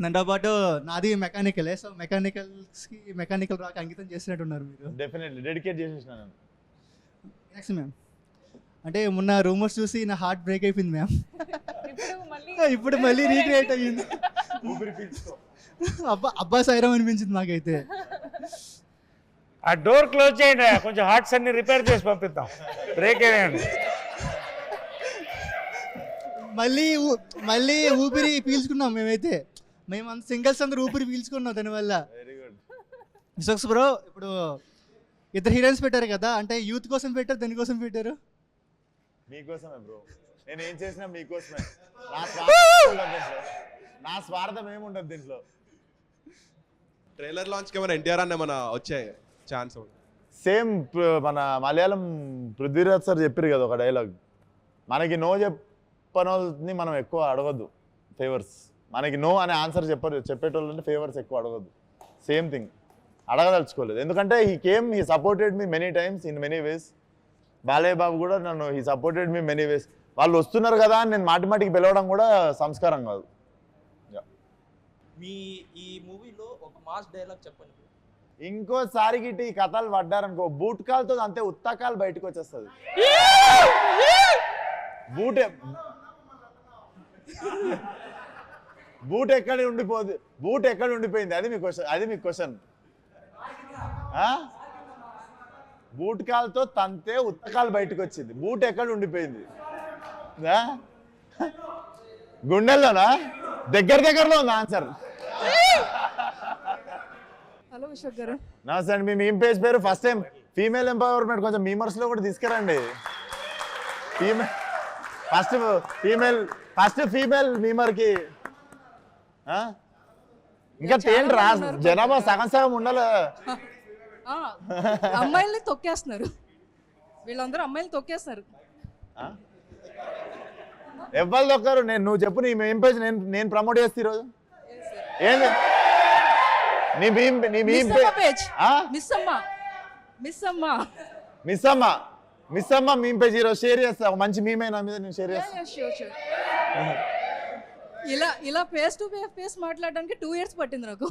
దాంతో పాటు నాది మెకానికలే. సో మెకానికల్ రాక అంకితం చేసినట్టున్నారు మీరు. డెఫినెట్లీ డెడికేట్ చేసేసిన నేను. నెక్స్ట్ మ్యామ్, అంటే మొన్న రూమర్స్ చూసి నా హార్ట్ బ్రేక్ అయిపోయింది మ్యామ్. ఇప్పుడు మళ్ళీ రీక్రియేట్ అయ్యింది. అబ్బా సైరం అనిపించింది నాకైతే. ఆ డోర్ క్లోజ్ చేయండి, కొంచెం హార్ట్స్ అన్ని రిపేర్ చేసి పంపిద్దాం. బ్రేక్ అయ్యండి. మళ్ళీ ఊపిరి పీల్చుకున్నాం మేమైతే. మేము సింగిల్స్ అందరూ ఊపిరి పీల్చుకున్నాం దానివల్ల. విశ్వక్స్ బ్రో, ఇప్పుడు ఇద్దరు హీరోయిన్స్ పెట్టారు కదా, అంటే యూత్ కోసం పెట్టారు, దేనికోసం పెట్టారు? మీకోసమే బ్రో. నేను ఏం చేసినా మీకోసమే. నా స్వార్థం ఏముండదు దీంట్లో. ట్రైలర్ లాంచ్కి ఏమైనా ఎన్టీఆర్ అన్న ఏమైనా వచ్చాయి ఛాన్స్? సేమ్ మన మలయాళం పృథ్వీరాజ్ సార్ చెప్పారు కదా ఒక డైలాగ్, మనకి నో చెప్పనోళ్ళని మనం ఎక్కువ అడగద్దు ఫేవర్స్. మనకి నో అనే ఆన్సర్ చెప్పేటోళ్ళని ఫేవర్స్ ఎక్కువ అడగద్దు. Same thing. అడగదలుచుకోలేదు, ఎందుకంటే he supported me many times in many ways. Balayya Babu కూడా నన్ను he supported me many ways. వాళ్ళు వస్తున్నారు కదా అని నేను మాటిమాటికి పిలవడం కూడా సంస్కారం కాదు. మీ ఈ మూవీలో ఒక మాస్ డైలాగ్ చెప్పండి. ఇంకోసారి గిట్టి ఈ కథలు పడ్డారనుకో బూట్ కాలుతో అంతే ఉత్తకాలు బయటకు వచ్చేస్తుంది. బూట్ ఎక్కడ ఉండిపోయింది అది మీ క్వశ్చన్. బూట్ కాలుతో తంతే ఉత్తకాలు బయటకు వచ్చింది, బూట్ ఎక్కడ ఉండిపోయింది? గుండెల్లోనా? దగ్గరలో ఉంది ఆన్సర్. హలో అశోక్ గారు. నమస్తే అండి. మీ మీమ్ పేజ్ పేరు ఫస్ట్ టైం ఫీమేల్ ఎంపవర్మెంట్ కొంచెం మీమర్స్ లో కూడా తీసుకురండి. ఫస్ట్ ఫీమేల్ మీమర్ కి ఇంకా ఏంటి జనాభా సగం ఉండాలి. అమ్మాయిల్ని తొక్కేస్తున్నారు, వీళ్ళందరూ అమ్మాయిలు తొక్కేస్తున్నారు. ఎవరు దొక్కరు? నువ్వు చెప్పు నీ మెయిన్ పేజ్ నేను ప్రమోట్ చేస్తే ఈరోజు ఏంది నీ పేజ్? మిస్ అమ్మ మీమ్ పేజ్ ఈరోజు షేర్ చేస్తా. ఒక మంచి మీమ్ అయినా మీద నేను షేర్ చేస్తా. ఇలా ఫేస్ టు ఫేస్ మాట్లాడడానికి 2 years పట్టింది నాకు.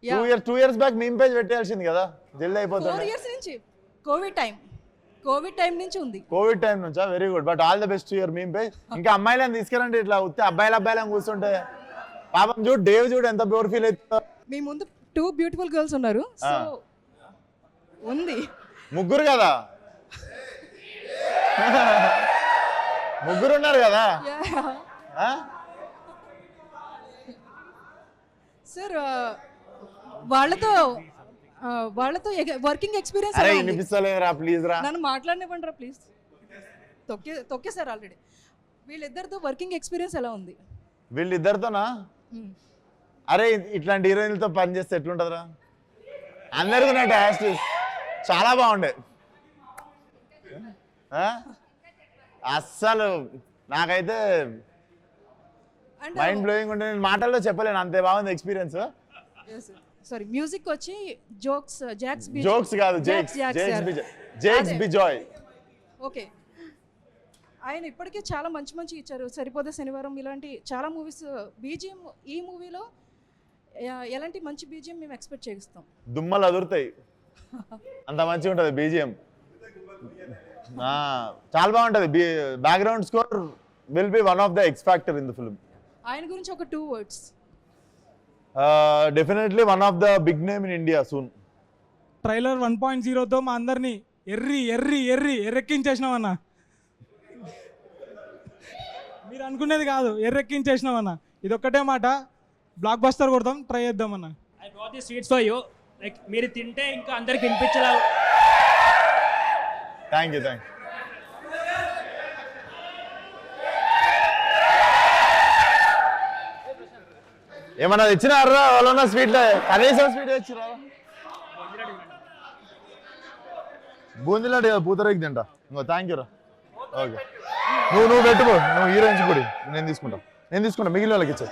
2 years బ్యాక్ మీమ్ పేజ్ పెట్టాల్సింది కదా, జల్దీ అయిపోతుంది. 4 years నుంచి కోవిడ్ టైం నుంచి ఉంది. కోవిడ్ టైం నుంచా? Very good. But all the best to your meme page. ఇంకా అమ్మాయిలను తీసుకురండి, ఇట్లా ఉత్తే అబ్బాయిలను కూర్చుంటే పాపం చూడు, డేవ్ చూడు ఎంత బ్యూర్ ఫీల్ అవుతుందో. మీ ముందు 2 beautiful girls ఉన్నారు, సో ఉంది. ముగ్గురు కదా, ముగ్గురు ఉన్నారు కదా సార్. వాళ్ళతో వర్కింగ్ ఎక్స్పీరియన్స్ ప్లీజ్ రా, నన్ను మాట్లాడనివ్వండి రా ప్లీజ్. తొక్కేసారు ఆల్రెడీ. వీళ్ళిద్దరితో వర్కింగ్ ఎక్స్పీరియన్స్ ఎలా ఉంది? వీళ్ళిద్దరితోనా? అరే ఇట్లాంటి హీరోయిన్లతో పని చేస్తే ఎట్లుంటుందిరా? అందరికీ నా టేస్ట్ చాలా బాగుండే. అస్సలు నాకైతే మైండ్ బ్లోయింగ్ ఉంటే నేను మాటల్లో చెప్పలేను, అంతే బాగుంది ఎక్స్పీరియన్స్. సారీ, మ్యూజిక్ వచ్చి జోక్స్ కాదు, జేక్స్ బిజాయ్. ఓకే, ఆయన ఇప్పటికే చాలా మంచి ఇచ్చారు. సరిపోదే శనివారం ఇలాంటి చాలా మూవీస్. బీజిఎం ఈ మూవీలో ఎలాంటి మంచి బీజిఎం మేము ఎక్స్పెక్ట్ చేస్తాం? దుమ్మలు అదురుతాయి, అంత మంచిగా ఉంటుంది బీజిఎం. చాలా బాగుంటుంది. Background score will be one of the X factor in the film. ఆయన గురించి ఒక 2 words. Definitely one of the big name in India soon. Trailer 1.0తో మా అందరినీ ఎర్రెక్కించేసినామన్నా. మీరు అనుకునేది కాదు, ఎర్రెక్కించేసినామన్నా. ఇది ఒక్కటే మాట, బ్లాక్ బస్టర్ కొడతాం, ట్రై చేద్దామన్నా. I got the sweets for you. Like మీరు తింటే ఇంకా అందరికి తినిపించేలా. Thank you. ఏమన్నా తెచ్చినారా వాళ్ళ స్వీట్లో? కనీసం స్వీట్ తెచ్చిరా. బూందీలాంటి పూతరేకి తింటా. ఇంకో థ్యాంక్ యూ రా. ఓకే, నువ్వు పెట్టుకో, నువ్వు హీరోయిన్స్ కూడా నేను తీసుకుంటా మిగిలిన వాళ్ళకి ఇచ్చా.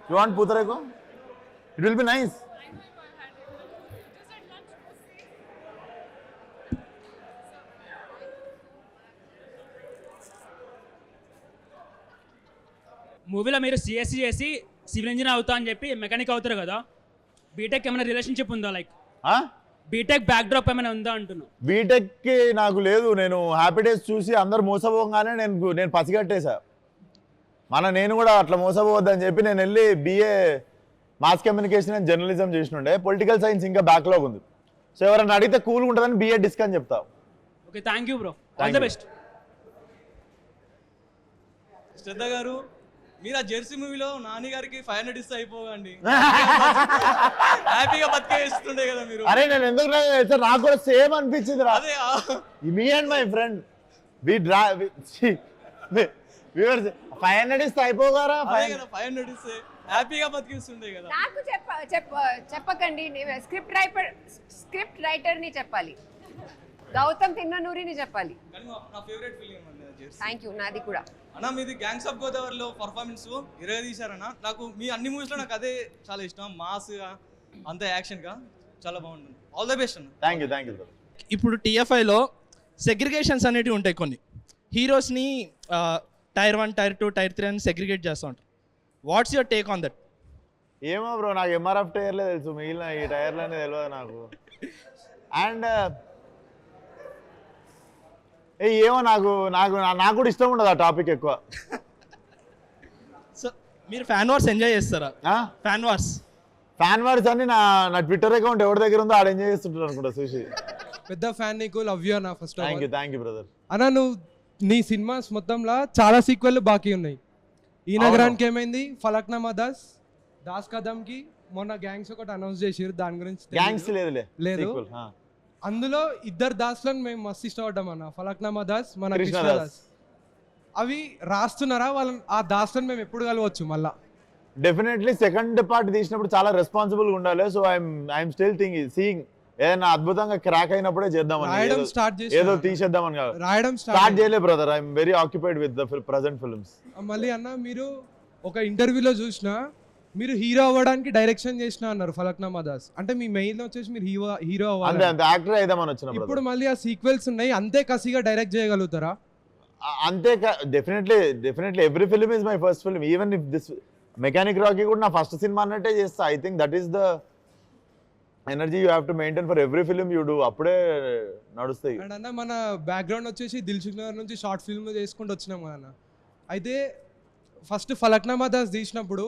You want poothareku? It will be nice. మూవీలో మీరు సిఎస్సి చేసి సివిల్ ఇంజనీర్ అవుతా అని చెప్పి మెకానిక్ అవుతారు కదా, బీటెక్ ఏమైనా రిలేషన్షిప్ ఉందా? లైక్ బీటెక్ బ్యాక్ డ్రాప్ ఏమైనా ఉందా అంటున్నా. బీటెక్కి నాకు లేదు. నేను హ్యాపీ డేస్ చూసి అందరు మోసపోగానే నేను పసిగట్టేశా. నేను కూడా అట్లా మోసపోవద్దని చెప్పి నేను వెళ్ళి BA mass communication and journalism చేసినుండే. పొలిటికల్ సైన్స్ ఇంకా బ్యాక్లాగ్ ఉంది. సో ఎవరైనా అడిగితే కూల్గా ఉంటుందని BA డిస్క్ అని చెప్తా. Okay, thank you bro, all the best. Shraddha garu, మీరు ఆ జెర్సీ మూవీలో నాని గారికి 500 ఇస్తే అయిపోకండి, హ్యాపీగా బతికేస్తుండే కదా మీరు. అరే నేను ఎందుకు నాకు కూడా సేమ్ అనిపించింది రా. మీ అండ్ మై ఫ్రెండ్ 500 ఇస్తే అయిపోగారా? 500 ఇస్తే హ్యాపీగా బతికిస్తుండే కదా. నాకు చెప్పకండి, స్క్రిప్ట్ రైటర్ని చెప్పాలి. గౌతమ్ తిన్ననూరిని చెప్పాలి. కానీ నా ఫేవరెట్ ఫిలిం అన్న జెర్సీ. థ్యాంక్ యూ, నాది కూడా. అన్న మీది గ్యాంగ్స్ ఆఫ్ గోదావరిలో పర్ఫార్మెన్స్ ఇరగ తీశారన్న. నాకు మీ అన్ని మూవీస్లో నాకు అదే చాలా ఇష్టం. మాస్గా అంత యాక్షన్గా చాలా బాగుంటుంది. ఆల్ ద బెస్ట్ అన్న. Thank you. ఇప్పుడు TFIలో సెగ్రిగేషన్స్ అనేటివి ఉంటాయి. కొన్ని హీరోస్ని టైర్ 1, టైర్ 2, టైర్ 3 అని సెగ్రిగేట్ చేస్తూ ఉంటారు. What's your take on that? ఏమో బ్రో, నాకు MRF టైర్లే తెలుసు, మిగిలిన ఈ టైర్లనే తెలియదు నాకు. అండ్ ఏమో నాకు కూడా ఇష్టం ఉండదు ఆ టాపిక్ ఎక్కువ. సో మీరు ఫ్యాన్ వార్స్ ఎంజాయ్ చేస్తారా? ఫ్యాన్ వార్స్ అని నా ట్విట్టర్ అకౌంట్ ఎవరి దగ్గర ఉందో ఆడ ఎంజాయ్ చేస్తుంటారు అనుకుంటా చూసి. పెద్ద ఫ్యాన్ నీకు, లవ్ యూ అన్న. First thank you brother. అన్న నువ్వు నీ సినిమాస్ మొత్తంలో చాలా సీక్వెల్ బాకీ ఉన్నాయి. ఈ నగరానికి ఏమైంది, ఫలక్నామా దాస్ కదమ్కి మొన్న గ్యాంగ్స్ ఒకటి అనౌన్స్ చేసారు, దాని గురించి గ్యాంగ్స్ లేదు. అందులో ఇద్దరు దాస్లను మేము మస్తు ఇష్టపడ్డాం అన్న, ఫలక్నామా దాస్, మన కృష్ణదాస్. అవి రాస్తున్నారా వాళ్ళని? ఆ దాస్లను మేము ఎప్పుడు కలవచ్చు మళ్ళా? డెఫినెట్లీ సెకండ్ పార్ట్ తీసినప్పుడు చాలా రెస్పాన్సిబుల్ గా ఉండాలి. సో ఐఎమ్ స్టిల్ సీయింగ్ ఏదైనా అద్భుతంగా క్రాక్ అయినప్పుడే చేద్దామని, ఏదో తీసేద్దామని కాదు. రాయడం స్టార్ట్ చేయలే brother. I'm very occupied with the present films. మళ్ళీ అన్న మీరు ఒక ఇంటర్వ్యూలో చూసినా మీరు హీరో అవ్వడానికి డైరెక్షన్ చేసిన అన్నారు ఫలక్నామా దాస్. అంటే మీ మెయిన్ వచ్చేసి మీరు హీరో అవ్వాలి, యాక్టర్ అయిదామని వచ్చిన. ఇప్పుడు మళ్ళీ ఆ సీక్వెల్స్ ఉన్నాయి, అంతే కసిగా డైరెక్ట్ చేయగలుగుతారా? అంతే. Definitely every film is my first film. Even if this mechanic Rocky కూడా నా ఫస్ట్ సినిమా అన్నట్టే చేస్తా. I think that is the energy you have to maintain for every film you do. అప్పుడే నడుస్తాయి. అండ్ అన్న మన బ్యాక్గ్రౌండ్ వచ్చేసి దిల్సుఖ్ నగర్ నుంచి షార్ట్ ఫిల్మ్ చేసుకుంటూ వచ్చినాం కదా. అయితే ఫస్ట్ ఫలక్నామా దాస్ తీసినప్పుడు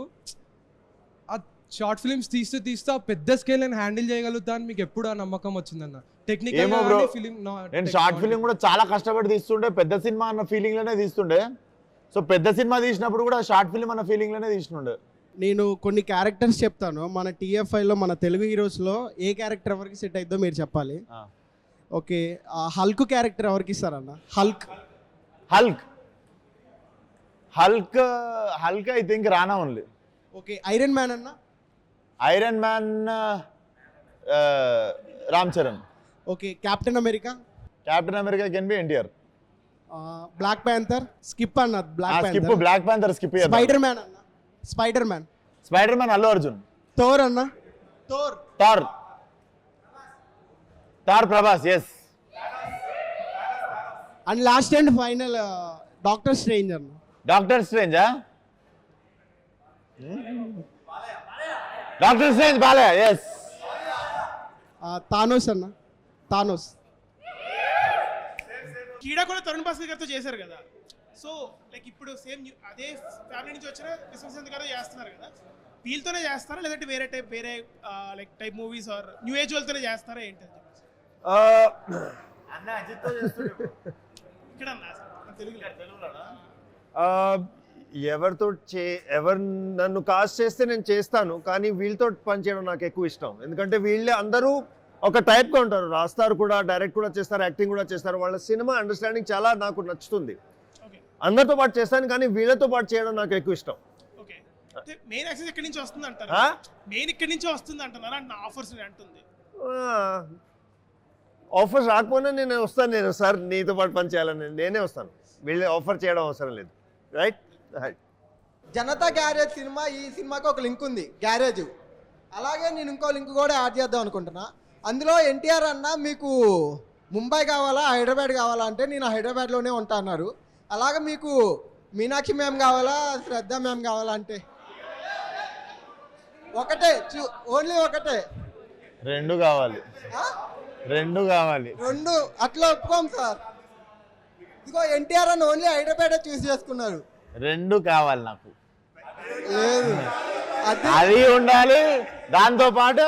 ఆ షార్ట్ ఫిల్మ్స్ తీస్తూ పెద్ద స్కేల్ నేను హ్యాండిల్ చేయగలుగుతా అని మీకు ఎప్పుడు ఆ నమ్మకం వచ్చిందన్న? టెక్నికల్ నేను షార్ట్ ఫిల్మ్ కూడా చాలా కష్టపడి తీస్తుండే, పెద్ద సినిమా అన్న ఫీలింగ్ లోనే తీస్తుండే. సో పెద్ద సినిమా తీసినప్పుడు కూడా షార్ట్ ఫిల్మ్ అన్న ఫీలింగ్ లోనే తీస్తుండే. నేను కొన్ని క్యారెక్టర్స్ చెప్తాను. మన TFIలో మన తెలుగు హీరోస్లో ఏ క్యారెక్టర్ ఎవరికి సెట్ అయిద్దో మీరు చెప్పాలి. ఓకే, హల్క్ క్యారెక్టర్ ఎవరికి ఇస్తారన్న? Hulk I think Rana only. Okay, Iron Man అన్న? Iron Man Ram Charan. Okay, Captain America? Captain America can be NTR. Black Panther? Skip అన్న. Black Panther skip. Spider Man అన్న? Spider Man Allu Arjun. Thor అన్న? Thor Prabhas. Yes. And last and final doctor strange అన్న? Doctor స్ట్రేంజా? Doctor strange Balayya. Yes. Thanos అన్న? Thanos. కీడా కూడా తరుణ్ భాస్కర్ గారితో చేశారు కదా. సో లైక్ ఇప్పుడు సేమ్ అదే ఫ్యామిలీ నుంచి వచ్చిన విశ్వసంత్ గారు చేస్తున్నారు కదా, వీళ్ళతోనే చేస్తారా లేదంటే వేరే like type movies or new age వాళ్ళతోనే చేస్తారా ఏంటి? ఇక్కడ ఎవరు నన్ను కాస్ట్ చేస్తే నేను చేస్తాను, కానీ వీళ్ళతో పనిచేయడం నాకు ఎక్కువ ఇష్టం. ఎందుకంటే వీళ్ళే అందరూ ఒక టైప్గా ఉంటారు, రాస్తారు కూడా, డైరెక్ట్ కూడా చేస్తారు, యాక్టింగ్ కూడా చేస్తారు. వాళ్ళ సినిమా అండర్స్టాండింగ్ చాలా నాకు నచ్చుతుంది. అందరితో పాటు చేస్తాను, కానీ వీళ్ళతో పాటు చేయడం నాకు ఎక్కువ ఇష్టం. మెయిన్ యాక్సెస్ ఎక్కడి నుంచి వస్తుంది అంటారు? మెయిన్ ఇక్కడి నుంచి వస్తుంది అంటున్నారా? నా ఆఫర్స్ అంటుంది. ఆఫర్స్ రాకపోయినా నేను వస్తాను. నేను సార్ నీతో పాటు పని చేయాలని నేనే వస్తాను, వీళ్ళు ఆఫర్ చేయడం అవసరం లేదు. రైట్. జనతా గ్యారేజ్ సినిమా, ఈ సినిమాకి ఒక లింక్ ఉంది, గ్యారేజ్. అలాగే నేను ఇంకో లింక్ కూడా యాడ్ చేద్దాం అనుకుంటున్నా. అందులో NTR అన్న మీకు ముంబై కావాలా హైదరాబాద్ కావాలా అంటే నేను హైదరాబాద్లోనే ఉంటా అన్నారు. అలాగే మీకు మీనాక్షి మ్యామ్ కావాలా శ్రద్ధ మ్యామ్ కావాలా అంటే ఒకటే, ఓన్లీ ఒకటే. రెండు కావాలి. రెండు అట్లా ఒప్పుకోం సార్. ఇదిగో NTR అన్న ఓన్లీ హైదరాబాద్ చూస్ చేసుకున్నారు. రెండు కావాలి నాకు. లేదు అది ఉండాలి, దాంతో పాటు